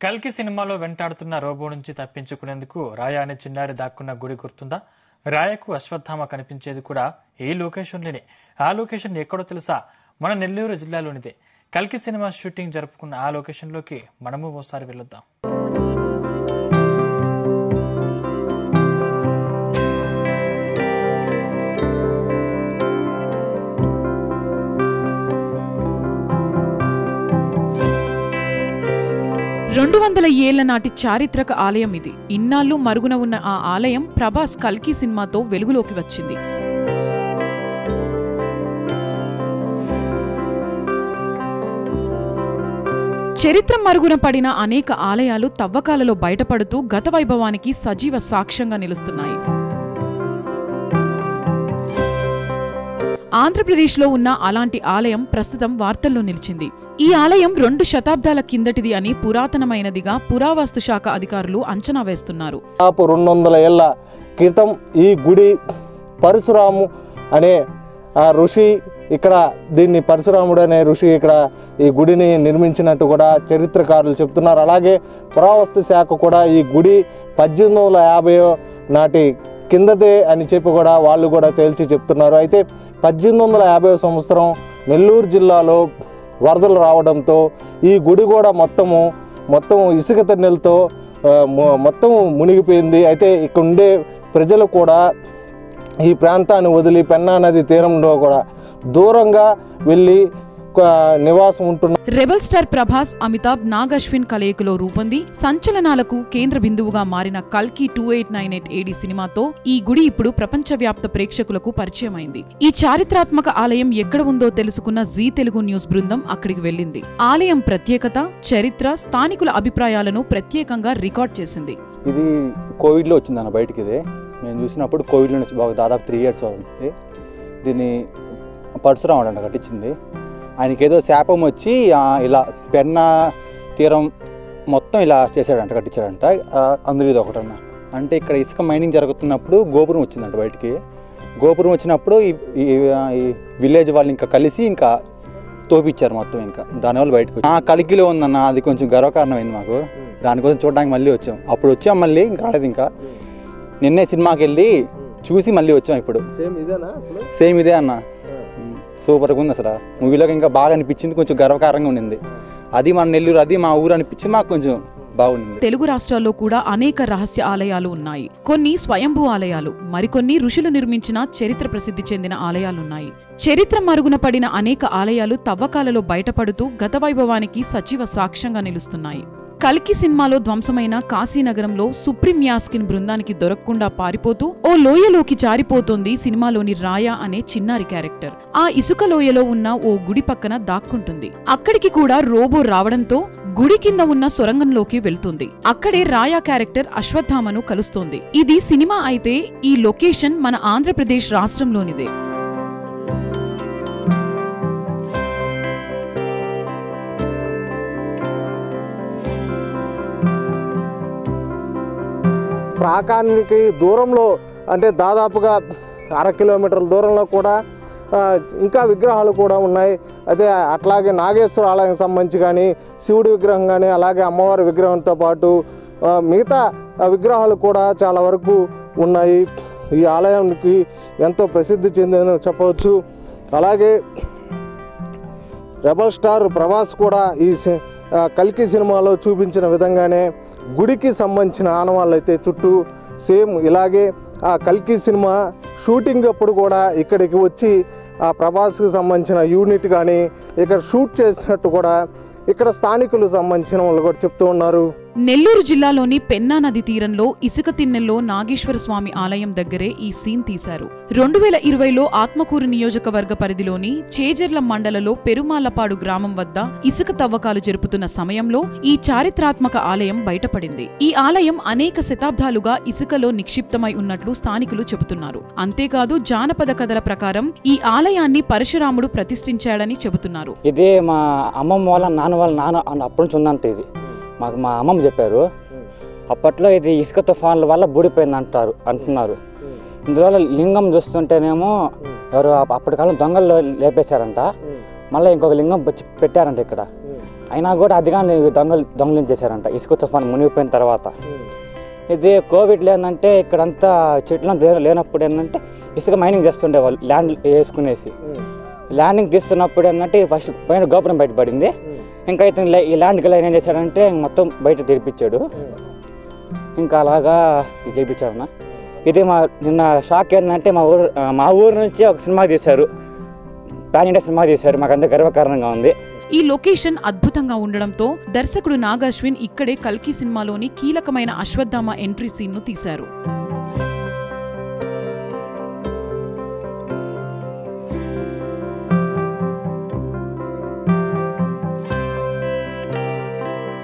కల్కి సినిమాలో వెంటాడుతున్న రోబో నుంచి తప్పించుకునేందుకు రాయ అనే చిన్నారి దాక్కున్న గుడి గుర్తుందా? రాయకు అశ్వత్థామ కనిపించేది కూడా ఈ లొకేషన్లోనే. ఆ లొకేషన్ ఎక్కడో తెలుసా? మన నెల్లూరు జిల్లాలోనిదే. కల్కి సినిమా షూటింగ్ జరుపుకున్న ఆ లొకేషన్లోకి మనము ఓసారి వెళ్దాం. ఏళ్ల నాటి చారిత్రక ఆలయం ఇది. ఇన్నాళ్లు మరుగున ఉన్న ఆ ఆలయం ప్రభాస్ కల్కి సినిమాతో వెలుగులోకి వచ్చింది. చరిత్ర మరుగున పడిన అనేక ఆలయాలు తవ్వకాలలో బయటపడుతూ గత వైభవానికి సజీవ సాక్ష్యంగా నిలుస్తున్నాయి. ఆంధ్రప్రదేశ్లో ఉన్న అలాంటి ఆలయం ప్రస్తుతం వార్తల్లో నిలిచింది. ఈ ఆలయం 2 శతాబ్దాల కిందటిది అని పురాతనమైనదిగా పురావస్తు శాఖ అధికారులు అంచనా వేస్తున్నారు. 200 ఏళ్ల క్రితం ఈ గుడి పరశురాము అనే ఋషి ఇక్కడ దీన్ని పరశురాముడు అనే ఋషి ఇక్కడ ఈ గుడిని నిర్మించినట్టు కూడా చరిత్రకారులు చెప్తున్నారు. అలాగే పురావస్తు శాఖ కూడా ఈ గుడి 1850 నాటి కిందదే అని చెప్పి కూడా వాళ్ళు కూడా తేల్చి చెప్తున్నారు. అయితే 1850 సంవత్సరం నెల్లూరు జిల్లాలో వరదలు రావడంతో ఈ గుడి కూడా మొత్తం ఇసుక తన్నెలతో మొత్తం మునిగిపోయింది. అయితే ఇక్కడ ఉండే ప్రజలు కూడా ఈ ప్రాంతాన్ని వదిలి పెన్నా నది తీరంలో కూడా దూరంగా వెళ్ళి నివాసం ఉంటున్న రెబల్ స్టార్ ప్రభాస్, అమితాబ్, నాగ్ అశ్విన్ కలయికలో రూపొంది సంచలనాలకు కేంద్ర బిందువుగా మారిన కల్కి 2898 AD సినిమాతో ఈ గుడి ఇప్పుడు ప్రపంచవ్యాప్త ప్రేక్షకులకు పరిచయమైంది. ఈ చారిత్రాత్మక ఆలయం ఎక్కడ ఉందో తెలుసుకున్న జీ తెలుగు న్యూస్ బృందం అక్కడికి వెళ్ళింది. ఆలయం ప్రత్యేకత, చరిత్ర, స్థానికుల అభిప్రాయాలను ప్రత్యేకంగా రికార్డ్ చేసింది. ఇది కోవిడ్లో వచ్చిందన్న బయటికి. ఇది నేను చూసినప్పుడు కోవిడ్లో దాదాపు 3 years అవుతుంది. దీన్ని పరశురాముడు అంట కట్టించింది. ఆయనకి ఏదో శాపం వచ్చి ఇలా పెన్నా తీరం మొత్తం ఇలా చేశాడంట, కట్టించాడంట. అందులో ఇది ఒకటన్న. అంటే ఇక్కడ ఇసుక మైనింగ్ జరుగుతున్నప్పుడు గోపురం వచ్చిందంట బయటికి. గోపురం వచ్చినప్పుడు ఈ విలేజ్ వాళ్ళు ఇంకా కలిసి ఇంకా తోపిచ్చారు మొత్తం. ఇంకా దానివల్ల బయటకు కలికిలో ఉందన్న. అది కొంచెం గర్వకారణమైంది మాకు. దానికోసం చూడడానికి మళ్ళీ వచ్చాం. అప్పుడు వచ్చాం, మళ్ళీ ఇంకా రాలేదు. ఇంకా నిన్నే సినిమాకి వెళ్ళి చూసి మళ్ళీ వచ్చాం. ఇప్పుడు సేమ్ ఇదే అన్న. సూపర్గా ఉంది అసలు. మూవీలోకి ఇంకా బాగా అనిపించింది. కొంచెం గర్వకారంగా ఉండింది. అది మన నెల్లూరు, అది మా ఊరు అనిపించింది. మాకు కొంచెం బాగుంది. తెలుగు రాష్ట్రాల్లో కూడా అనేక రహస్య ఆలయాలు ఉన్నాయి. కొన్ని స్వయంభూ ఆలయాలు, మరికొన్ని ఋషులు నిర్మించిన చరిత్ర ప్రసిద్ధి చెందిన ఆలయాలున్నాయి. చరిత్ర మరుగున పడిన అనేక ఆలయాలు తవ్వకాలలో బయటపడుతూ గత వైభవానికి సజీవ సాక్ష్యంగా నిలుస్తున్నాయి. కల్కి సినిమాలో ధ్వంసమైన కాశీనగరంలో సుప్రీం యాస్కిన్ బృందానికి దొరకకుండా పారిపోతూ ఓ లోయలోకి జారిపోతోంది సినిమాలోని రాయ అనే చిన్నారి క్యారెక్టర్. ఆ ఇసుక లోయలో ఉన్న ఓ గుడి పక్కన దాక్కుంటుంది. అక్కడికి కూడా రోబో రావడంతో గుడి కింద ఉన్న సొరంగంలోకి వెళ్తుంది. అక్కడే రాయా క్యారెక్టర్ అశ్వత్థామను కలుస్తోంది. ఇది సినిమా అయితే ఈ లొకేషన్ మన ఆంధ్రప్రదేశ్ రాష్ట్రంలోనిదే. ప్రాకారానికి దూరంలో అంటే దాదాపుగా 1/2 కిలోమీటర్ల దూరంలో కూడా ఇంకా విగ్రహాలు కూడా ఉన్నాయి. అయితే అట్లాగే నాగేశ్వర ఆలయానికి సంబంధించి కానీ, శివుడి విగ్రహం కానీ, అలాగే అమ్మవారి విగ్రహంతో పాటు మిగతా విగ్రహాలు కూడా చాలా వరకు ఉన్నాయి. ఈ ఆలయానికి ఎంతో ప్రసిద్ధి చెందిందని చెప్పవచ్చు. అలాగే రెబల్ స్టార్ ప్రభాస్ కూడా ఈ కల్కి సినిమాలో చూపించిన విధంగానే గుడికి సంబంధించిన ఆనవాళ్ళు అయితే చుట్టూ సేమ్ ఇలాగే ఆ కల్కి సినిమా షూటింగ్ అప్పుడు కూడా ఇక్కడికి వచ్చి ఆ ప్రభాస్కి సంబంధించిన యూనిట్ కానీ ఇక్కడ షూట్ చేసినట్టు కూడా ఇక్కడ స్థానికులు సంబంధించిన వాళ్ళు కూడా చెప్తూ ఉన్నారు. నెల్లూరు జిల్లాలోని పెన్నా నది తీరంలో ఇసుక తిన్నెల్లో నాగేశ్వర స్వామి ఆలయం దగ్గరే ఈ సీన్ తీశారు. 2020లో ఆత్మకూరు నియోజకవర్గ పరిధిలోని చేజర్ల మండలలో పెరుమాళ్లపాడు గ్రామం వద్ద ఇసుక తవ్వకాలు జరుపుతున్న సమయంలో ఈ చారిత్రాత్మక ఆలయం బయటపడింది. ఈ ఆలయం అనేక శతాబ్దాలుగా ఇసుకలో నిక్షిప్తమై ఉన్నట్లు స్థానికులు చెబుతున్నారు. అంతేకాదు జానపద కథల ప్రకారం ఈ ఆలయాన్ని పరశురాముడు ప్రతిష్ఠించాడని చెబుతున్నారు. ఇదే మా అమ్మమ్మ వాళ్ళ నాన్న అప్పటి నుంచి ఉందంట. ఇది మాకు మా అమ్మమ్మ చెప్పారు. అప్పట్లో ఇది ఇసుక తుఫాన్ల వల్ల బూడిపోయింది అంటున్నారు. ఇందువల్ల లింగం చూస్తుంటేనేమో ఎవరు అప్పటి కాలం దొంగలు లేపేశారంట. మళ్ళీ ఇంకొక లింగం పెట్టారంట ఇక్కడ. అయినా కూడా అదిగానే దొంగలించేశారంట ఇసుక తుఫాన్ మునిగిపోయిన తర్వాత. ఇది కోవిడ్లో ఏంటంటే ఇక్కడంతా చెట్లు లేనప్పుడు ఏంటంటే ఇసుక మైనింగ్ చేస్తుండే వాళ్ళు ల్యాండ్ వేసుకునేసి. ల్యాండింగ్ తీస్తున్నప్పుడు ఏంటంటే ఫస్ట్ పైన గోపురం బయటపడింది. ఇంకా అయితే ఈ ల్యాండ్కి లైన్ ఏం చేశాడంటే మొత్తం బయట తెరిపించాడు. ఇంకా అలాగా ఇది చేయించారన్న. ఇది నిన్న షాక్ ఏంటంటే మా ఊరు నుంచి ఒక సినిమా తీశారు, పాన్ ఇండియా సినిమా తీశారు. మాకు అంత గర్వకారణంగా ఉంది. ఈ లొకేషన్ అద్భుతంగా ఉండడంతో దర్శకుడు నాగాశ్విన్ ఇక్కడే కల్కి సినిమాలోని కీలకమైన అశ్వత్థామ ఎంట్రీ సీన్ ను తీశారు.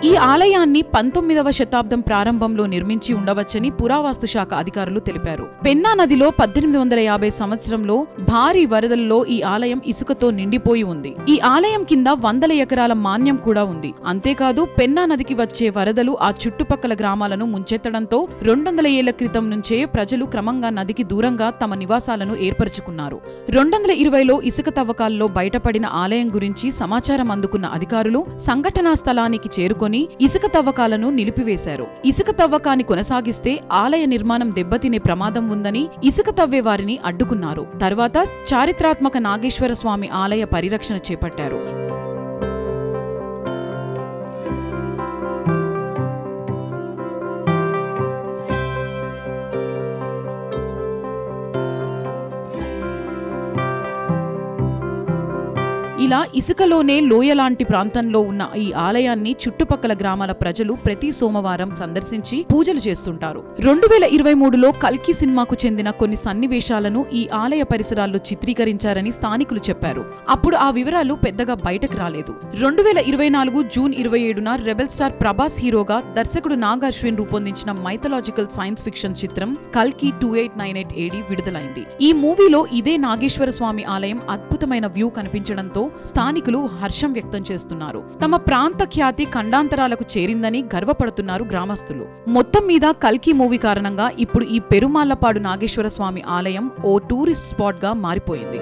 ఈ ఆలయాన్ని 19వ శతాబ్దం ప్రారంభంలో నిర్మించి ఉండవచ్చని పురావస్తు శాఖ అధికారులు తెలిపారు. పెన్నా నదిలో 1850 సంవత్సరంలో భారీ వరదల్లో ఈ ఆలయం ఇసుకతో నిండిపోయి ఉంది. ఈ ఆలయం కింద 100 ఎకరాల మాన్యం కూడా ఉంది. అంతేకాదు పెన్నా నదికి వచ్చే వరదలు ఆ చుట్టుపక్కల గ్రామాలను ముంచెత్తడంతో 200 ఏళ్ల క్రితం నుంచే ప్రజలు క్రమంగా నదికి దూరంగా తమ నివాసాలను ఏర్పరచుకున్నారు. 220లో ఇసుక తవ్వకాల్లో బయటపడిన ఆలయం గురించి సమాచారం అందుకున్న అధికారులు సంఘటనా స్థలానికి చేరుకొని ఇసుక తవ్వకాలను నిలిపివేశారు. ఇసుక తవ్వకాన్ని కొనసాగిస్తే ఆలయ నిర్మాణం దెబ్బతినే ప్రమాదం ఉందని ఇసుక తవ్వే వారిని అడ్డుకున్నారు. తర్వాత చారిత్రాత్మక నాగేశ్వర స్వామి ఆలయ పరిరక్షణ చేపట్టారు. ఇలా ఇసుకలోనే లోయలాంటి ప్రాంతంలో ఉన్న ఈ ఆలయాన్ని చుట్టుపక్కల గ్రామాల ప్రజలు ప్రతి సోమవారం సందర్శించి పూజలు చేస్తుంటారు. 2023లో కల్కి సినిమాకు చెందిన కొన్ని సన్నివేశాలను ఈ ఆలయ పరిసరాల్లో చిత్రీకరించారని స్థానికులు చెప్పారు. అప్పుడు ఆ వివరాలు పెద్దగా బయటకు రాలేదు. 2024 జూన్ 27న రెబెల్ స్టార్ ప్రభాస్ హీరోగా దర్శకుడు నాగాశ్విన్ రూపొందించిన మైథలాజికల్ సైన్స్ ఫిక్షన్ చిత్రం కల్కి 2898 AD విడుదలైంది. ఈ మూవీలో ఇదే నాగేశ్వర స్వామి ఆలయం అద్భుతమైన వ్యూ కనిపించడంతో స్థానికులు హర్షం వ్యక్తం చేస్తున్నారు. తమ ప్రాంత ఖ్యాతి ఖండాంతరాలకు చేరిందని గర్వపడుతున్నారు గ్రామస్తులు. మొత్తం మీద కల్కి మూవీ కారణంగా ఇప్పుడు ఈ పెరుమాళ్లపాడు నాగేశ్వర స్వామి ఆలయం ఓ టూరిస్ట్ స్పాట్ గా మారిపోయింది.